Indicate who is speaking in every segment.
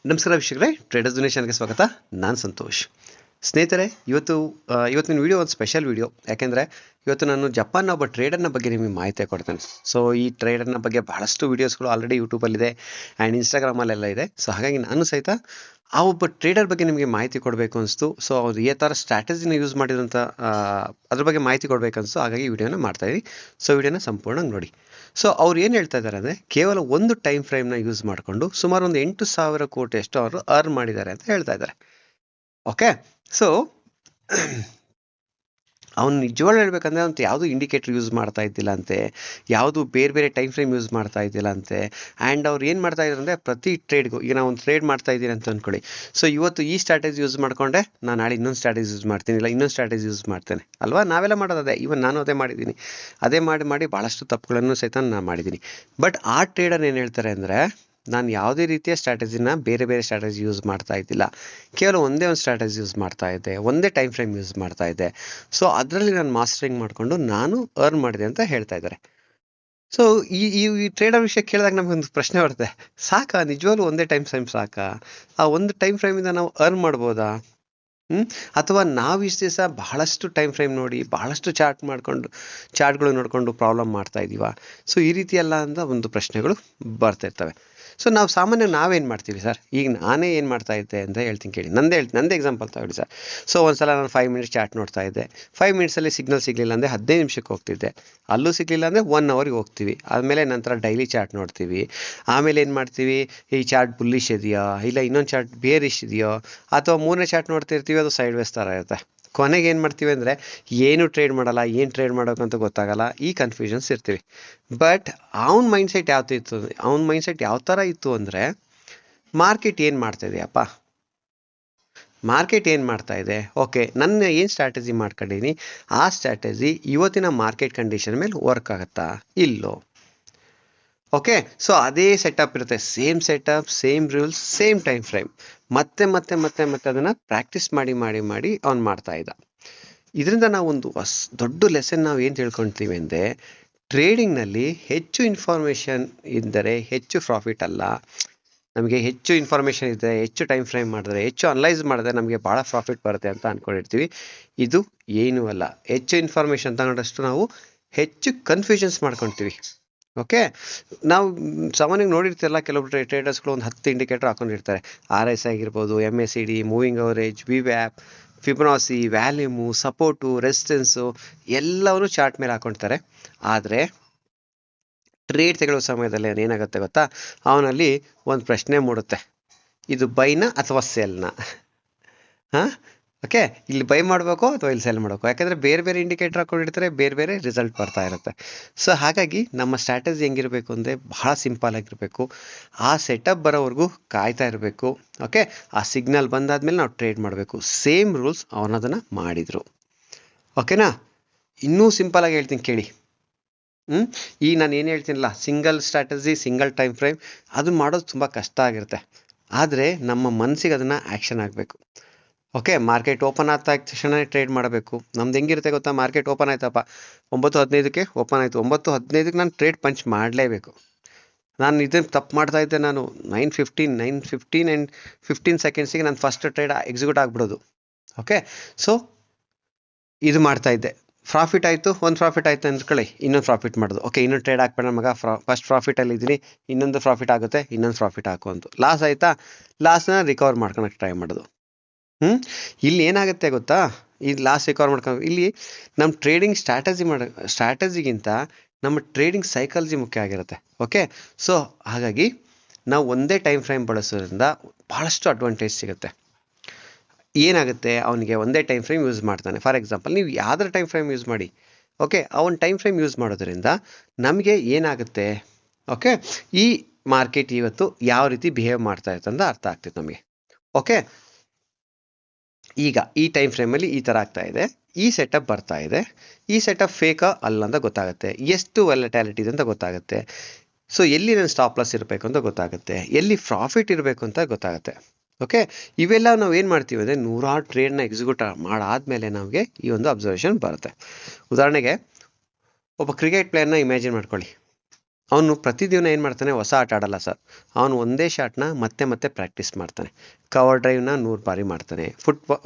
Speaker 1: ನಮಸ್ಕಾರ ವೀಕ್ಷಕರೇ, ಟ್ರೇಡರ್ಸ್ ದುನಿಯಾ ಚಾನಲ್ಗೆ ಸ್ವಾಗತ. ನಾನು ಸಂತೋಷ್. ಸ್ನೇಹಿತರೆ, ಇವತ್ತಿನ ವಿಡಿಯೋ ಒಂದು ಸ್ಪೆಷಲ್ ವಿಡಿಯೋ. ಯಾಕೆಂದರೆ ಇವತ್ತು ನಾನು ಜಪಾನ್ನ ಒಬ್ಬ ಟ್ರೇಡರ್ನ ಬಗ್ಗೆ ನಿಮಗೆ ಮಾಹಿತಿ ಕೊಡ್ತೇನೆ. ಸೊ ಈ ಟ್ರೇಡರ್ನ ಬಗ್ಗೆ ಬಹಳಷ್ಟು ವೀಡಿಯೋಸ್ಗಳು ಆಲ್ರೆಡಿ ಯೂಟ್ಯೂಬಲ್ಲಿದೆ ಆ್ಯಂಡ್ ಇನ್ಸ್ಟಾಗ್ರಾಮಲ್ಲೆಲ್ಲ ಇದೆ. ಸೊ ಹಾಗಾಗಿ ನಾನು ಸಹಿತ ಆ ಒಬ್ಬ ಟ್ರೇಡರ್ ಬಗ್ಗೆ ನಿಮಗೆ ಮಾಹಿತಿ ಕೊಡಬೇಕು ಅನಿಸ್ತು. ಸೊ ಅವ್ರು ಈ ಥರ ಸ್ಟ್ರಾಟಜಿನ ಯೂಸ್ ಮಾಡಿದಂಥ ಅದ್ರ ಬಗ್ಗೆ ಮಾಹಿತಿ ಕೊಡಬೇಕನ್ನಿಸ್ತು. ಹಾಗಾಗಿ ಈ ವಿಡಿಯೋನ ಮಾಡ್ತಾಯಿದ್ದೀನಿ. ಸೊ ವಿಡಿಯೋನ ಸಂಪೂರ್ಣವಾಗಿ ನೋಡಿ. ಸೊ ಅವ್ರು ಏನು ಹೇಳ್ತಾ ಇದ್ದಾರೆ ಅಂದರೆ, ಕೇವಲ ಒಂದು ಟೈಮ್ ಫ್ರೇಮ್ನ ಯೂಸ್ ಮಾಡಿಕೊಂಡು ಸುಮಾರು ಒಂದು 8,000 ಕೋಟಿ ಅಷ್ಟು ಅವರು ಅರ್ನ್ ಮಾಡಿದ್ದಾರೆ ಅಂತ ಹೇಳ್ತಾ ಇದ್ದಾರೆ. ಓಕೆ, ಸೊ ಅವ್ನು ನಿಜವಾಗ್ಲೂ ಹೇಳ್ಬೇಕಂದ್ರೆ ಅಂತ ಯಾವುದು ಇಂಡಿಕೇಟರ್ ಯೂಸ್ ಮಾಡ್ತಾ ಇದ್ದಿಲ್ಲ ಅಂತೆ, ಯಾವುದು ಬೇರೆ ಬೇರೆ ಟೈಮ್ ಫ್ರೇಮ್ ಯೂಸ್ ಮಾಡ್ತಾ ಇದ್ದಿಲ್ಲ ಅಂತೆ. ಆ್ಯಂಡ್ ಅವ್ರು ಏನು ಮಾಡ್ತಾ ಇದ್ದಾರೆ ಅಂದರೆ, ಪ್ರತಿ ಟ್ರೇಡ್ಗೂ ಈಗ ನಾವು ಒಂದು ಟ್ರೇಡ್ ಮಾಡ್ತಾ ಇದ್ದೀನಿ ಅಂತ ಅಂದ್ಕೊಳ್ಳಿ. ಸೊ ಇವತ್ತು ಈ ಸ್ಟ್ರಾಟಜಿ ಯೂಸ್ ಮಾಡಿಕೊಂಡೆ, ನಾನು ನಾಳೆ ಇನ್ನೊಂದು ಸ್ಟ್ರಾಟಜಿ ಯೂಸ್ ಮಾಡ್ತೀನಿ, ಇಲ್ಲ ಇನ್ನೊಂದು ಸ್ಟ್ರಾಟಜಿ ಯೂಸ್ ಮಾಡ್ತೇನೆ ಅಲ್ವಾ. ನಾವೆಲ್ಲ ಮಾಡೋದು ಅದೇ. ಇವನ್ ನಾನು ಅದೇ ಮಾಡಿದ್ದೀನಿ. ಅದೇ ಮಾಡಿ ಭಾಳಷ್ಟು ತಪ್ಪುಗಳನ್ನು ಸಹಿತ ನಾನು ಮಾಡಿದ್ದೀನಿ. ಬಟ್ ಆ ಟ್ರೇಡರ್ ಏನು ಹೇಳ್ತಾರೆ ಅಂದರೆ, ನಾನು ಯಾವುದೇ ರೀತಿಯ ಸ್ಟ್ರಾಟಜಿನ ಬೇರೆ ಬೇರೆ ಸ್ಟ್ರಾಟಜಿ ಯೂಸ್ ಮಾಡ್ತಾ ಇದ್ದಿಲ್ಲ, ಕೇವಲ ಒಂದೇ ಒಂದು ಸ್ಟ್ರಾಟಜಿ ಯೂಸ್ ಮಾಡ್ತಾ ಇದ್ದೆ, ಒಂದೇ ಟೈಮ್ ಫ್ರೇಮ್ ಯೂಸ್ ಮಾಡ್ತಾ ಇದ್ದೆ. ಸೊ ಅದರಲ್ಲಿ ನಾನು ಮಾಸ್ಟರಿಂಗ್ ಮಾಡಿಕೊಂಡು ನಾನು ಅರ್ನ್ ಮಾಡಿದೆ ಅಂತ ಹೇಳ್ತಾ ಇದ್ದಾರೆ. ಸೊ ಈ ಟ್ರೇಡರ್ ವಿಷಯ ಕೇಳಿದಾಗ ನಮಗೊಂದು ಪ್ರಶ್ನೆ ಬರುತ್ತೆ, ಸಾಕಾ ನಿಜವಾಗ್ಲೂ ಒಂದೇ ಟೈಮ್ ಫ್ರೇಮ್ ಸಾಕಾ? ಆ ಒಂದು ಟೈಮ್ ಫ್ರೇಮಿಂದ ನಾವು ಅರ್ನ್ ಮಾಡ್ಬೋದಾ? ಅಥವಾ ನಾವು ಇಷ್ಟು ದಿವಸ ಬಹಳಷ್ಟು ಟೈಮ್ ಫ್ರೇಮ್ ನೋಡಿ, ಬಹಳಷ್ಟು ಚಾರ್ಟ್ಗಳು ನೋಡಿಕೊಂಡು ಪ್ರಾಬ್ಲಮ್ ಮಾಡ್ತಾ ಇದ್ದೀವ? ಸೊ ಈ ರೀತಿ ಎಲ್ಲ ಅಂತ ಒಂದು ಪ್ರಶ್ನೆಗಳು ಬರ್ತಾ ಇರ್ತವೆ. ಸೊ ನಾವೇನು ಮಾಡ್ತೀವಿ ಸರ್? ಈಗ ನಾನೇ ಏನು ಮಾಡ್ತಾ ಇದ್ದೆ ಅಂತ ಹೇಳ್ತೀನಿ ಕೇಳಿ. ನಂದೇ ಎಕ್ಸಾಂಪಲ್ ತಗೊಳ್ಳಿ ಸರ್. ಸೊ ಒಂದ್ಸಲ ನಾನು 5 ಮಿನಿಟ್ಸ್ ಚಾರ್ಟ್ ನೋಡ್ತಾ ಇದ್ದೆ. 5 ಮಿನಿಟ್ಸಲ್ಲಿ ಸಿಗ್ನಲ್ ಸಿಗಲಿಲ್ಲ ಅಂದರೆ 15 ನಿಮಿಷಕ್ಕೆ ಹೋಗ್ತಿದ್ದೆ. ಅಲ್ಲೂ ಸಿಗಲಿಲ್ಲ ಅಂದರೆ 1 ಅವರ್ಗೆ ಹೋಗ್ತೀವಿ. ಆದಮೇಲೆ ನಂತರ ಡೈಲಿ ಚಾರ್ಟ್ ನೋಡ್ತೀವಿ. ಆಮೇಲೆ ಏನು ಮಾಡ್ತೀವಿ, ಈ ಚಾರ್ಟ್ ಬುಲ್ಲಿಶ್ ಇದೆಯಾ, ಇಲ್ಲ ಇನ್ನೊಂದು ಚಾರ್ಟ್ ಬೇರಿಶ್ ಇದೆಯೋ, ಅಥವಾ ಮೂರನೇ ಚಾರ್ಟ್ ನೋಡ್ತಿರ್ತೀವಿ, ಅದು ಸೈಡ್ ವೇಸ್ ಥರ ಇರುತ್ತೆ. ಕೊನೆಗೆ ಏನು ಮಾಡ್ತೀವಿ ಅಂದರೆ, ಏನು ಟ್ರೇಡ್ ಮಾಡಲ್ಲ, ಏನು ಟ್ರೇಡ್ ಮಾಡೋಕ್ಕಂತ ಗೊತ್ತಾಗಲ್ಲ, ಈ ಕನ್ಫ್ಯೂಷನ್ಸ್ ಇರ್ತೀವಿ. ಬಟ್ ಅವನ ಮೈಂಡ್ಸೆಟ್ ಯಾವ ಥರ ಇತ್ತು ಅಂದರೆ, ಮಾರ್ಕೆಟ್ ಏನು ಮಾಡ್ತಾ ಇದೆಯಪ್ಪ, ಮಾರ್ಕೆಟ್ ಏನು ಮಾಡ್ತಾ ಇದೆ, ಓಕೆ ನನ್ನ ಏನು ಸ್ಟ್ರಾಟಜಿ ಮಾಡ್ಕೊಂಡಿದ್ದೀನಿ, ಆ ಸ್ಟ್ರಾಟಜಿ ಇವತ್ತಿನ ಮಾರ್ಕೆಟ್ ಕಂಡೀಷನ್ ಮೇಲೆ ವರ್ಕ್ ಆಗುತ್ತಾ ಇಲ್ಲೋ. ಓಕೆ, ಸೊ ಅದೇ ಸೆಟಪ್ ಇರುತ್ತೆ. Same setup, same rules, same time frame. ಮತ್ತೆ ಅದನ್ನು ಪ್ರಾಕ್ಟೀಸ್ ಮಾಡಿ ಅವ್ನು ಮಾಡ್ತಾ ಇದ್ದ. ಇದರಿಂದ ನಾವು ಒಂದು ದೊಡ್ಡ ಲೆಸನ್ ನಾವು ಏನು ತಿಳ್ಕೊಳ್ತೀವಿ ಅಂದರೆ, ಟ್ರೇಡಿಂಗ್ನಲ್ಲಿ ಹೆಚ್ಚು ಇನ್ಫಾರ್ಮೇಷನ್ ಇದ್ದರೆ ಹೆಚ್ಚು ಪ್ರಾಫಿಟ್ ಅಲ್ಲ. ನಮಗೆ ಹೆಚ್ಚು ಇನ್ಫಾರ್ಮೇಷನ್ ಇದ್ದರೆ, ಹೆಚ್ಚು ಟೈಮ್ ಫ್ರೇಮ್ ಮಾಡಿದ್ರೆ, ಹೆಚ್ಚು ಅನಲೈಸ್ ಮಾಡಿದ್ರೆ ನಮಗೆ ಭಾಳ ಪ್ರಾಫಿಟ್ ಬರುತ್ತೆ ಅಂತ ಅಂದ್ಕೊಂಡಿರ್ತೀವಿ. ಇದು ಏನೂ ಅಲ್ಲ. ಹೆಚ್ಚು ಇನ್ಫಾರ್ಮೇಷನ್ ತಗೊಂಡಷ್ಟು ನಾವು ಹೆಚ್ಚು ಕನ್ಫ್ಯೂಷನ್ಸ್ ಮಾಡ್ಕೊಳ್ತೀವಿ. ಓಕೆ, ನಾವು ಸಾಮಾನ್ಯವಾಗಿ ನೋಡಿರ್ತೀರಲ್ಲ, ಕೆಲವೊಬ್ರು ಟ್ರೇಡರ್ಸ್ಗಳು ಒಂದು 10 ಇಂಡಿಕೇಟರ್ ಹಾಕೊಂಡಿರ್ತಾರೆ. RSI ಆಗಿರ್ಬೋದು, MACD, moving average, VWAP, Fibonacci, volume, support, resistance ಎಲ್ಲವನ್ನೂ ಚಾರ್ಟ್ ಮೇಲೆ ಹಾಕೊಳ್ತಾರೆ. ಆದರೆ ಟ್ರೇಡ್ ತೆಗೊಳ್ಳೋ ಸಮಯದಲ್ಲಿ ಏನಾಗುತ್ತೆ ಗೊತ್ತಾ, ಅವನಲ್ಲಿ ಒಂದು ಪ್ರಶ್ನೆ ಮೂಡುತ್ತೆ, ಇದು ಬೈನ ಅಥವಾ ಸೆಲ್ನ? ಓಕೆ, ಇಲ್ಲಿ ಬೈ ಮಾಡಬೇಕು ಅಥವಾ ಇಲ್ಲಿ ಸೆಲ್ ಮಾಡಬೇಕು? ಯಾಕಂದರೆ ಬೇರೆ ಬೇರೆ ಇಂಡಿಕೇಟರ್ ಹಾಕೊಂಡಿರ್ತಾರೆ, ಬೇರೆ ಬೇರೆ ರಿಸಲ್ಟ್ ಬರ್ತಾ ಇರುತ್ತೆ. ಸೊ ಹಾಗಾಗಿ ನಮ್ಮ ಸ್ಟ್ರಾಟಜಿ ಹೆಂಗಿರಬೇಕು ಅಂದರೆ, ಬಹಳ ಸಿಂಪಲ್ ಆಗಿರಬೇಕು. ಆ ಸೆಟಪ್ ಬರೋವರೆಗೂ ಕಾಯ್ತಾ ಇರಬೇಕು. ಓಕೆ, ಆ ಸಿಗ್ನಲ್ ಬಂದಾದ್ಮೇಲೆ ನಾವು ಟ್ರೇಡ್ ಮಾಡಬೇಕು. ಸೇಮ್ ರೂಲ್ಸ್ ಅವನದನ್ನು ಮಾಡಿದರು. ಓಕೆನಾ? ಇನ್ನೂ ಸಿಂಪಲಾಗಿ ಹೇಳ್ತೀನಿ ಕೇಳಿ. ಈಗ ನಾನು ಏನು ಹೇಳ್ತೀನಲ್ಲ, single strategy, single time frame, ಅದು ಮಾಡೋದು ತುಂಬ ಕಷ್ಟ ಆಗಿರುತ್ತೆ. ಆದರೆ ನಮ್ಮ ಮನಸ್ಸಿಗೆ ಅದನ್ನು ಆ್ಯಕ್ಷನ್ ಆಗಬೇಕು. ಓಕೆ, ಮಾರ್ಕೆಟ್ ಓಪನ್ ಆದ ತಕ್ಷಣ ಟ್ರೇಡ್ ಮಾಡಬೇಕು. ನಮ್ದು ಹೆಂಗಿರುತ್ತೆ ಗೊತ್ತಾ, ಮಾರ್ಕೆಟ್ ಓಪನ್ ಆಯ್ತಪ್ಪ, 9:15ಕ್ಕೆ ಓಪನ್ ಆಯಿತು, 9:15ಕ್ಕೆ ನಾನು ಟ್ರೇಡ್ ಪಂಚ್ ಮಾಡಲೇಬೇಕು. ನಾನು ಇದನ್ನು ತಪ್ಪು ಮಾಡ್ತಾ ಇದ್ದೆ. ನಾನು 9:15 ಆ್ಯಂಡ್ 15 ಸೆಕೆಂಡ್ಸಿಗೆ ನಾನು ಫಸ್ಟ್ ಟ್ರೇಡ್ ಎಕ್ಸಿಕ್ಯೂಟ್ ಆಗಿಬಿಡೋದು. ಓಕೆ, ಸೊ ಇದು ಮಾಡ್ತಾ ಇದ್ದೆ. ಪ್ರಾಫಿಟ್ ಆಯಿತು, ಒಂದು ಪ್ರಾಫಿಟ್ ಆಯಿತು ಅಂದ್ಕೊಳ್ಳಿ, ಇನ್ನೊಂದು ಪ್ರಾಫಿಟ್ ಮಾಡೋದು. ಓಕೆ, ಇನ್ನೊಂದು ಟ್ರೇಡ್ ಹಾಕ್ಬೇಡ ಮಗ, ಫಸ್ಟ್ ಪ್ರಾಫಿಟಲ್ಲಿ ಇದ್ದೀನಿ, ಇನ್ನೊಂದು ಪ್ರಾಫಿಟ್ ಆಗುತ್ತೆ, ಇನ್ನೊಂದು ಪ್ರಾಫಿಟ್ ಹಾಕು ಅಂತ. ಲಾಸ್ ಆಯಿತಾ, ಲಾಸ್ನ ರಿಕವರ್ ಮಾಡ್ಕೊಳಕ್ಕೆ ಟ್ರೈ ಮಾಡೋದು. ಇಲ್ಲಿ ಏನಾಗುತ್ತೆ ಗೊತ್ತಾ, ಈ ಲಾಸ್ ರಿಕವರ್ ಮಾಡ್ಕೊಂಡು, ಇಲ್ಲಿ ನಮ್ಮ ಟ್ರೇಡಿಂಗ್ ಸ್ಟ್ರಾಟಜಿಗಿಂತ ನಮ್ಮ ಟ್ರೇಡಿಂಗ್ ಸೈಕಾಲಜಿ ಮುಖ್ಯ ಆಗಿರುತ್ತೆ. ಓಕೆ, ಸೊ ಹಾಗಾಗಿ ನಾವು ಒಂದೇ ಟೈಮ್ ಫ್ರೇಮ್ ಬಳಸೋದ್ರಿಂದ ಭಾಳಷ್ಟು ಅಡ್ವಾಂಟೇಜ್ ಸಿಗುತ್ತೆ. ಏನಾಗುತ್ತೆ, ಅವನಿಗೆ ಒಂದೇ ಟೈಮ್ ಫ್ರೇಮ್ ಯೂಸ್ ಮಾಡ್ತಾನೆ. ಫಾರ್ ಎಕ್ಸಾಂಪಲ್, ನೀವು ಯಾವ್ದಾರ ಟೈಮ್ ಫ್ರೇಮ್ ಯೂಸ್ ಮಾಡಿ, ಓಕೆ, ಅವನ ಟೈಮ್ ಫ್ರೇಮ್ ಯೂಸ್ ಮಾಡೋದ್ರಿಂದ ನಮಗೆ ಏನಾಗುತ್ತೆ, ಓಕೆ, ಈ ಮಾರ್ಕೆಟ್ ಇವತ್ತು ಯಾವ ರೀತಿ ಬಿಹೇವ್ ಮಾಡ್ತಾ ಇರುತ್ತೆ ಅಂತ ಅರ್ಥ ಆಗ್ತೈತೆ ನಮಗೆ. ಓಕೆ, ಈಗ ಈ ಟೈಮ್ ಫ್ರೇಮಲ್ಲಿ ಈ ಥರ ಆಗ್ತಾ ಇದೆ, ಈ ಸೆಟಪ್ ಬರ್ತಾ ಇದೆ, ಈ ಸೆಟಪ್ ಫೇಕಾ ಅಲ್ಲ ಅಂತ ಗೊತ್ತಾಗುತ್ತೆ, ಎಷ್ಟು ವಾಲಟಾಲಿಟಿ ಇದೆ ಅಂತ ಗೊತ್ತಾಗುತ್ತೆ. ಸೊ ಎಲ್ಲಿ ನನ್ನ ಸ್ಟಾಪ್ ಲಾಸ್ ಇರಬೇಕು ಅಂತ ಗೊತ್ತಾಗುತ್ತೆ, ಎಲ್ಲಿ ಪ್ರಾಫಿಟ್ ಇರಬೇಕು ಅಂತ ಗೊತ್ತಾಗುತ್ತೆ. ಓಕೆ, ಇವೆಲ್ಲ ನಾವು ಏನು ಮಾಡ್ತೀವಿ ಅಂದರೆ, 100 ಟ್ರೇಡ್ನ ಎಕ್ಸಿಕ್ಯೂಟ್ ಮಾಡಾದ್ಮೇಲೆ ನಮಗೆ ಈ ಒಂದು ಅಬ್ಸರ್ವೇಷನ್ ಬರುತ್ತೆ. ಉದಾಹರಣೆಗೆ ಒಬ್ಬ ಕ್ರಿಕೆಟ್ ಪ್ಲೇಯರ್ನ ಇಮ್ಯಾಜಿನ್ ಮಾಡ್ಕೊಳ್ಳಿ. ಅವನು ಪ್ರತಿದಿನ ಏನು ಮಾಡ್ತಾನೆ, ಹೊಸ ಆಟ ಆಡಲ್ಲ ಸರ್. ಅವನು ಒಂದೇ ಶಾಟ್ನ ಮತ್ತೆ ಮತ್ತೆ ಪ್ರಾಕ್ಟೀಸ್ ಮಾಡ್ತಾನೆ. ಕವರ್ ಡ್ರೈವ್ನ 100 ಬಾರಿ ಮಾಡ್ತಾನೆ,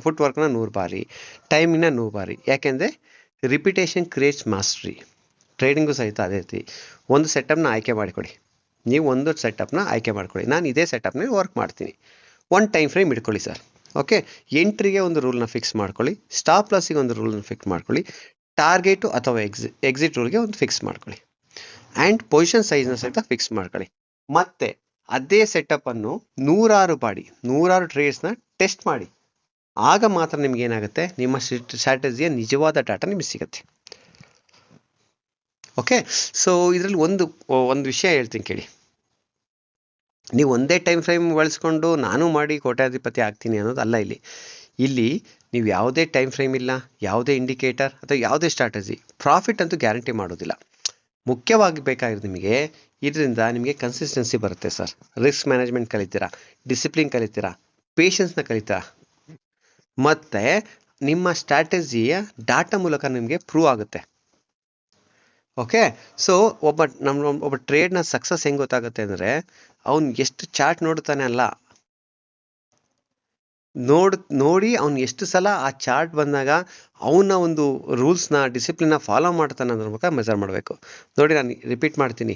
Speaker 1: ಫುಟ್ ವರ್ಕ್ನ 100 ಬಾರಿ, ಟೈಮಿಂಗ್ನ 100 ಬಾರಿ. ಯಾಕೆಂದರೆ ರಿಪಿಟೇಷನ್ ಕ್ರಿಯೇಟ್ಸ್ ಮಾಸ್ಟ್ರಿ. ಟ್ರೇಡಿಂಗು ಸಹಿತ ಅದೇ ರೀತಿ. ಒಂದು ಸೆಟಪ್ನ ಆಯ್ಕೆ ಮಾಡಿಕೊಡಿ. ನೀವು ಒಂದು ಸೆಟಪ್ನ ಆಯ್ಕೆ ಮಾಡ್ಕೊಳ್ಳಿ, ನಾನು ಇದೇ ಸೆಟಪ್ನ ವರ್ಕ್ ಮಾಡ್ತೀನಿ. ಒಂದು ಟೈಮ್ ಫ್ರೇಮ್ ಇಟ್ಕೊಳ್ಳಿ ಸರ್. ಓಕೆ, ಎಂಟ್ರಿಗೆ ಒಂದು ರೂಲ್ನ ಫಿಕ್ಸ್ ಮಾಡ್ಕೊಳ್ಳಿ, ಸ್ಟಾಪ್ ಲಾಸಿಗೆ ಒಂದು ರೂಲ್ನ ಫಿಕ್ಸ್ ಮಾಡ್ಕೊಳ್ಳಿ, ಟಾರ್ಗೆಟು ಅಥವಾ ಎಕ್ಸಿಟ್ ರೂಲ್ಗೆ ಒಂದು ಫಿಕ್ಸ್ ಮಾಡ್ಕೊಳ್ಳಿ, ಆ್ಯಂಡ್ ಪೊಸಿಷನ್ ಸೈಜ್ನ ಸಹಿತ ಫಿಕ್ಸ್ ಮಾಡ್ಕೊಳ್ಳಿ. ಮತ್ತೆ ಅದೇ ಸೆಟಪ್ಪನ್ನು 100 ಟ್ರೇಡ್ಸ್ನ ಟೆಸ್ಟ್ ಮಾಡಿ. ಆಗ ಮಾತ್ರ ನಿಮ್ಗೆ ಏನಾಗುತ್ತೆ, ನಿಮ್ಮ ಸ್ಟ್ರಾಟಜಿಯ ನಿಜವಾದ ಡಾಟಾ ನಿಮಗೆ ಸಿಗುತ್ತೆ. ಓಕೆ, ಸೊ ಇದರಲ್ಲಿ ಒಂದು ವಿಷಯ ಹೇಳ್ತೀನಿ ಕೇಳಿ. ನೀವು ಒಂದೇ ಟೈಮ್ ಫ್ರೇಮ್ ಬಳಸ್ಕೊಂಡು ನಾನು ಮಾಡಿ ಕೋಟ್ಯಾಧಿಪತಿ ಆಗ್ತೀನಿ ಅನ್ನೋದು ಅಲ್ಲ. ಇಲ್ಲಿ ನೀವು ಯಾವುದೇ ಟೈಮ್ ಫ್ರೇಮ್ ಇಲ್ಲ, ಯಾವುದೇ ಇಂಡಿಕೇಟರ್ ಅಥವಾ ಯಾವುದೇ ಸ್ಟ್ರಾಟಜಿ ಪ್ರಾಫಿಟ್ ಅಂತೂ ಗ್ಯಾರಂಟಿ ಮಾಡೋದಿಲ್ಲ. ಮುಖ್ಯವಾಗಿ ಬೇಕಾಗಿರೋದು ನಿಮಗೆ, ಇದರಿಂದ ನಿಮಗೆ ಕನ್ಸಿಸ್ಟೆನ್ಸಿ ಬರುತ್ತೆ ಸರ್. ರಿಸ್ಕ್ ಮ್ಯಾನೇಜ್ಮೆಂಟ್ ಕಲಿತೀರಾ, ಡಿಸಿಪ್ಲಿನ್ ಕಲಿತೀರಾ, ಪೇಷನ್ಸ್ನ ಕಲಿತೀರಾ, ಮತ್ತು ನಿಮ್ಮ ಸ್ಟ್ರಾಟಜಿಯ ಡಾಟಾ ಮೂಲಕ ನಿಮಗೆ ಪ್ರೂವ್ ಆಗುತ್ತೆ. ಓಕೆ, ಸೊ ಒಬ್ಬ ಟ್ರೇಡ್ನ ಸಕ್ಸಸ್ ಹೆಂಗೆ ಗೊತ್ತಾಗುತ್ತೆ ಅಂದರೆ, ಅವನು ಎಷ್ಟು ಚಾರ್ಟ್ ನೋಡ್ತಾನೆ ಅಲ್ಲ, ನೋಡಿ ಅವ್ನು ಎಷ್ಟು ಸಲ ಆ ಚಾರ್ಟ್ ಬಂದಾಗ ಅವನ ಒಂದು ರೂಲ್ಸ್ನ ಡಿಸಿಪ್ಲಿನ್ನ ಫಾಲೋ ಮಾಡ್ತಾನೆ ಅನ್ನೋದ್ರ ಮೂಲಕ ಮೆಜರ್ ಮಾಡಬೇಕು. ನೋಡಿ, ನಾನು ರಿಪೀಟ್ ಮಾಡ್ತೀನಿ,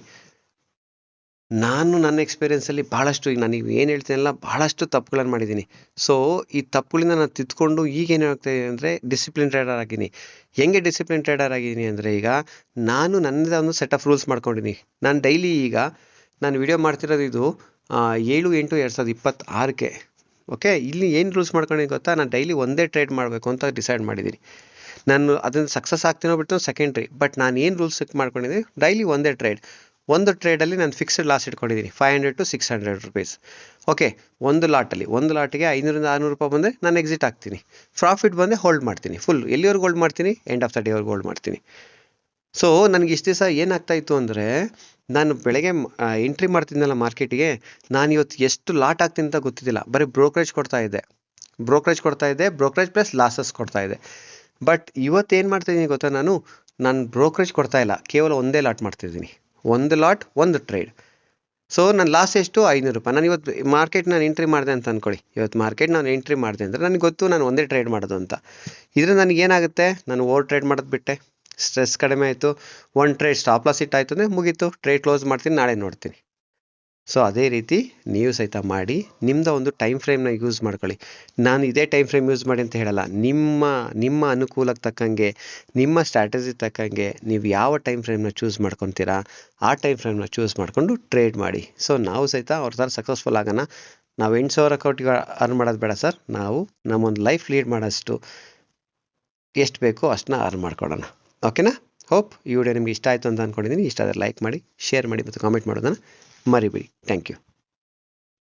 Speaker 1: ನಾನು ನನ್ನ ಎಕ್ಸ್ಪೀರಿಯೆನ್ಸಲ್ಲಿ ಭಾಳಷ್ಟು, ಈಗ ನಾನು ಏನು ಹೇಳ್ತೀನಲ್ಲ, ಭಾಳಷ್ಟು ತಪ್ಪುಗಳನ್ನು ಮಾಡಿದ್ದೀನಿ. ಸೊ ಈ ತಪ್ಪುಗಳಿಂದ ನಾನು ತಿದ್ಕೊಂಡು ಈಗ ಏನು ಆಗ್ತಾಯಿದೆ ಅಂದರೆ ಡಿಸಿಪ್ಲಿನ್ ಟ್ರೇಡರ್ ಆಗಿದ್ದೀನಿ. ಹೆಂಗೆ ಡಿಸಿಪ್ಲಿನ್ ಟ್ರೇಡರ್ ಆಗಿದ್ದೀನಿ ಅಂದರೆ, ಈಗ ನಾನು ನನ್ನದೇ ಒಂದು ಸೆಟ್ ಆಫ್ ರೂಲ್ಸ್ ಮಾಡ್ಕೊಂಡಿದ್ದೀನಿ. ನಾನು ಡೈಲಿ, ಈಗ ನಾನು ವಿಡಿಯೋ ಮಾಡ್ತಿರೋದು ಇದು 7/8/2026ಕ್ಕೆ. ಓಕೆ, ಇಲ್ಲಿ ಏನು ರೂಲ್ಸ್ ಮಾಡ್ಕೊಂಡಿದ್ದೀನಿ ಗೊತ್ತಾ, ನಾನು ಡೈಲಿ ಒಂದೇ ಟ್ರೇಡ್ ಮಾಡಬೇಕು ಅಂತ ಡಿಸೈಡ್ ಮಾಡಿದ್ದೀನಿ. ನಾನು ಅದನ್ನು ಸಕ್ಸಸ್ ಆಗ್ತೀನೋ ಬಿಟ್ಟು ಸೆಕೆಂಡ್ರಿ, ಬಟ್ ನಾನು ಏನು ರೂಲ್ಸ್ ಮಾಡ್ಕೊಂಡಿದ್ದೀನಿ, ಡೈಲಿ ಒಂದೇ ಟ್ರೇಡ್. ಒಂದು ಟ್ರೇಡಲ್ಲಿ ನಾನು ಫಿಕ್ಸ್ಡ್ ಲಾಸ್ ಇಟ್ಕೊಂಡಿದ್ದೀನಿ, 500 to 600 rupees. ಓಕೆ, ಒಂದು ಲಾಟಿಗೆ 500-600 ರೂಪಾಯಿ ಬಂದರೆ ನಾನು ಎಕ್ಸಿಟ್ ಆಗ್ತೀನಿ. ಪ್ರಾಫಿಟ್ ಬಂದರೆ ಹೋಲ್ಡ್ ಮಾಡ್ತೀನಿ, ಫುಲ್ ಎಲ್ಲಿವರೆಗೂ ಹೋಲ್ಡ್ ಮಾಡ್ತೀನಿ, ಎಂಡ್ ಆಫ್ ದ ಡೇವರೆಗೂ ಹೋಲ್ಡ್ ಮಾಡ್ತೀನಿ. ಸೊ ನನಗೆ ಇಷ್ಟು ದಿವಸ ಏನಾಗ್ತಾಯಿತ್ತು ಅಂದರೆ, ನಾನು ಬೆಳಗ್ಗೆ ಎಂಟ್ರಿ ಮಾಡ್ತಿದ್ದೆನಲ್ಲ ಮಾರ್ಕೆಟಿಗೆ, ನಾನು ಇವತ್ತು ಎಷ್ಟು ಲಾಟ್ ಆಗ್ತೀನಿ ಅಂತ ಗೊತ್ತಿದ್ದಿಲ್ಲ. ಬರೀ ಬ್ರೋಕರೇಜ್ ಕೊಡ್ತಾ ಇದ್ದೆ, ಬ್ರೋಕರೇಜ್ ಪ್ಲಸ್ ಲಾಸಸ್ ಕೊಡ್ತಾ ಇದೆ. ಬಟ್ ಇವತ್ತೇನು ಮಾಡ್ತಾಯಿದ್ದೀನಿ ಗೊತ್ತಾ, ನಾನು ಬ್ರೋಕರೇಜ್ ಕೊಡ್ತಾ ಇಲ್ಲ, ಕೇವಲ ಒಂದೇ ಲಾಟ್ ಮಾಡ್ತಿದ್ದೀನಿ. ಒಂದು ಲಾಟ್, ಒಂದು ಟ್ರೇಡ್. ಸೊ ನನ್ನ ಲಾಸ್ ಎಷ್ಟು, 500 ರೂಪಾಯಿ. ನಾನು ಇವತ್ತು ಮಾರ್ಕೆಟ್ ಎಂಟ್ರಿ ಮಾಡಿದೆ ಅಂತ ಅಂದ್ಕೊಳ್ಳಿ. ಇವತ್ತು ಮಾರ್ಕೆಟ್ ನಾನು ಎಂಟ್ರಿ ಮಾಡಿದೆ ಅಂದರೆ ನನಗೆ ಗೊತ್ತು ನಾನು ಒಂದೇ ಟ್ರೇಡ್ ಮಾಡೋದು ಅಂತ. ಇದರಿಂದ ನನಗೇನಾಗುತ್ತೆ, ನಾನು ಓವರ್ ಟ್ರೇಡ್ ಮಾಡೋದು ಬಿಟ್ಟೆ, ಸ್ಟ್ರೆಸ್ ಕಡಿಮೆ ಆಯಿತು. ಒಂದು ಟ್ರೇಡ್ ಸ್ಟಾಪ್ ಲಾಸ್ ಇಟ್ಟಾಯಿತು ಅಂದರೆ ಮುಗೀತು, ಟ್ರೇಡ್ ಕ್ಲೋಸ್ ಮಾಡ್ತೀನಿ, ನಾಳೆ ನೋಡ್ತೀನಿ. ಸೊ ಅದೇ ರೀತಿ ನೀವು ಸಹಿತ ಮಾಡಿ, ನಿಮ್ಮದ ಒಂದು ಟೈಮ್ ಫ್ರೇಮ್ನ ಯೂಸ್ ಮಾಡ್ಕೊಳ್ಳಿ. ನಾನು ಇದೇ ಟೈಮ್ ಫ್ರೇಮ್ ಯೂಸ್ ಮಾಡಿ ಅಂತ ಹೇಳಲ್ಲ. ನಿಮ್ಮ ಅನುಕೂಲಕ್ಕೆ ತಕ್ಕಂಗೆ, ನಿಮ್ಮ ಸ್ಟ್ರಾಟಜಿ ತಕ್ಕಂಗೆ ನೀವು ಯಾವ ಟೈಮ್ ಫ್ರೇಮ್ನ ಚೂಸ್ ಮಾಡ್ಕೊತೀರಾ, ಆ ಟೈಮ್ ಫ್ರೇಮ್ನ ಚೂಸ್ ಮಾಡಿಕೊಂಡು ಟ್ರೇಡ್ ಮಾಡಿ. ಸೊ ನಾವು ಸಹಿತ ಅವ್ರ ಥರ ಸಕ್ಸಸ್ಫುಲ್ ಆಗೋಣ. ನಾವು 8,000 ಕೋಟಿಗೆ ಅರ್ನ್ ಮಾಡೋದು ಬೇಡ ಸರ್, ನಾವು ನಮ್ಮೊಂದು ಲೈಫ್ ಲೀಡ್ ಮಾಡೋಷ್ಟು ಎಷ್ಟು ಬೇಕೋ ಅಷ್ಟನ್ನ ಅರ್ನ್ ಮಾಡ್ಕೊಡೋಣ. ಓಕೆನಾ? ಹೋಪ್ ಈ ವಿಡಿಯೋ ನಿಮಗೆ ಇಷ್ಟ ಆಯಿತು ಅಂತ ಅಂದ್ಕೊಂಡಿದ್ದೀನಿ. ಇಷ್ಟ ಆದರೆ ಲೈಕ್ ಮಾಡಿ, ಶೇರ್ ಮಾಡಿ ಮತ್ತು ಕಾಮೆಂಟ್ ಮಾಡೋದನ್ನು ಮರಿಬೇಡಿ. Thank you.